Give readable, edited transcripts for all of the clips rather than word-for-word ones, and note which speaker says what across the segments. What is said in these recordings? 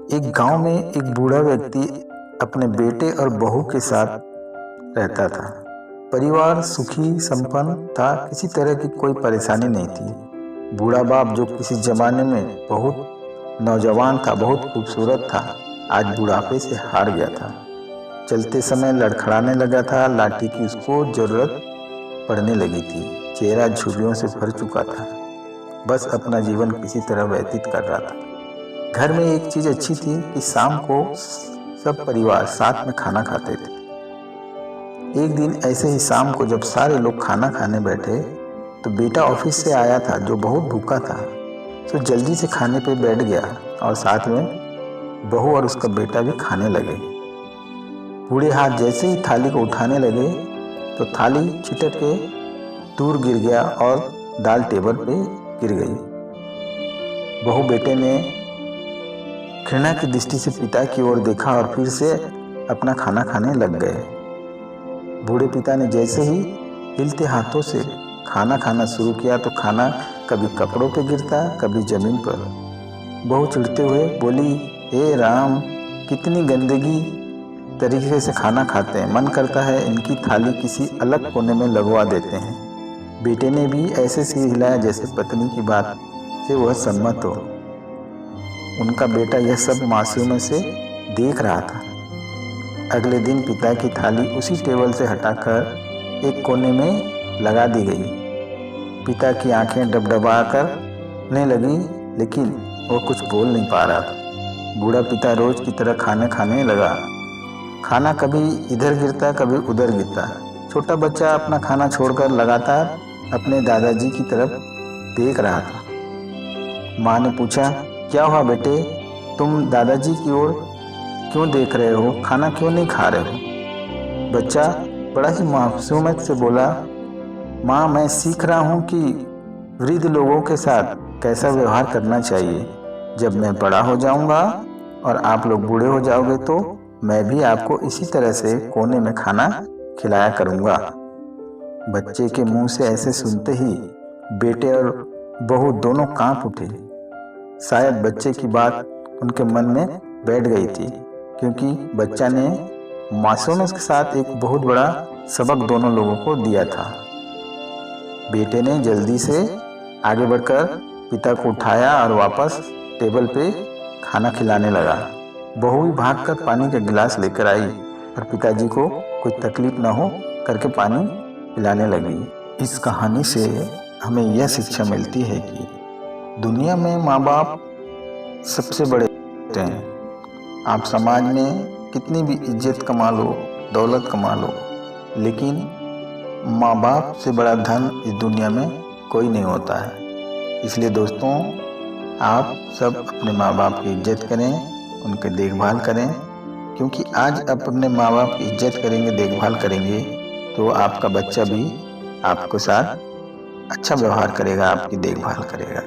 Speaker 1: एक गांव में एक बूढ़ा व्यक्ति अपने बेटे और बहू के साथ रहता था। परिवार सुखी संपन्न था, किसी तरह की कोई परेशानी नहीं थी। बूढ़ा बाप जो किसी जमाने में बहुत नौजवान था, बहुत खूबसूरत था, आज बुढ़ापे से हार गया था। चलते समय लड़खड़ाने लगा था, लाठी की उसको जरूरत पड़ने लगी थी। चेहरा झुर्रियों से भर चुका था, बस अपना जीवन किसी तरह व्यतीत कर रहा था। घर में एक चीज अच्छी थी कि शाम को सब परिवार साथ में खाना खाते थे। एक दिन ऐसे ही शाम को जब सारे लोग खाना खाने बैठे तो बेटा ऑफिस से आया था जो बहुत भूखा था, तो जल्दी से खाने पे बैठ गया और साथ में बहू और उसका बेटा भी खाने लगे। बूढ़े हाथ जैसे ही थाली को उठाने लगे तो थाली छिटक के दूर गिर गया और दाल टेबल पे गिर गई। बहू बेटे ने घृणा की दृष्टि से पिता की ओर देखा और फिर से अपना खाना खाने लग गए। बूढ़े पिता ने जैसे ही हिलते हाथों से खाना खाना शुरू किया तो खाना कभी कपड़ों पे गिरता, कभी जमीन पर। बहू चिढ़ते हुए बोली, हे राम, कितनी गंदगी तरीके से खाना खाते हैं, मन करता है इनकी थाली किसी अलग कोने में लगवा देते हैं। बेटे ने भी ऐसे सिर हिलाया जैसे पत्नी की बात से वह सम्मत हो। उनका बेटा यह सब मासूमियत से देख रहा था। अगले दिन पिता की थाली उसी टेबल से हटाकर एक कोने में लगा दी गई। पिता की आंखें डबडबा करने लगी, लेकिन वो कुछ बोल नहीं पा रहा था। बूढ़ा पिता रोज की तरह खाना खाने लगा। खाना कभी इधर गिरता, कभी उधर गिरता। छोटा बच्चा अपना खाना छोड़कर लगातार अपने दादाजी की तरफ देख रहा था। माँ ने पूछा, क्या हुआ बेटे, तुम दादाजी की ओर क्यों देख रहे हो, खाना क्यों नहीं खा रहे हो? बच्चा बड़ा ही मासूमियत से बोला, माँ, मैं सीख रहा हूँ कि वृद्ध लोगों के साथ कैसा व्यवहार करना चाहिए। जब मैं बड़ा हो जाऊँगा और आप लोग बूढ़े हो जाओगे तो मैं भी आपको इसी तरह से कोने में खाना खिलाया करूँगा। बच्चे के मुंह से ऐसे सुनते ही बेटे और बहू दोनों कांप उठे। शायद बच्चे की बात उनके मन में बैठ गई थी, क्योंकि बच्चा ने मासूमियत के साथ एक बहुत बड़ा सबक दोनों लोगों को दिया था। बेटे ने जल्दी से आगे बढ़कर पिता को उठाया और वापस टेबल पे खाना खिलाने लगा। बहू भी भागकर पानी का गिलास लेकर आई और पिताजी को कोई तकलीफ न हो करके पानी पिलाने लगी। इस कहानी से हमें यह शिक्षा मिलती है कि दुनिया में माँ बाप सबसे बड़े हैं। आप समाज में कितनी भी इज्जत कमा लो, दौलत कमा लो, लेकिन माँ बाप से बड़ा धन इस दुनिया में कोई नहीं होता है। इसलिए दोस्तों, आप सब अपने माँ बाप की इज्जत करें, उनकी देखभाल करें, क्योंकि आज आप अपने माँ बाप की इज्जत करेंगे, देखभाल करेंगे तो आपका बच्चा भी आपके साथ अच्छा व्यवहार करेगा, आपकी देखभाल करेगा।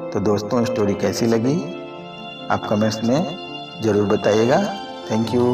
Speaker 1: तो दोस्तों, स्टोरी कैसी लगी आप कमेंट्स में ज़रूर बताइएगा। Thank you.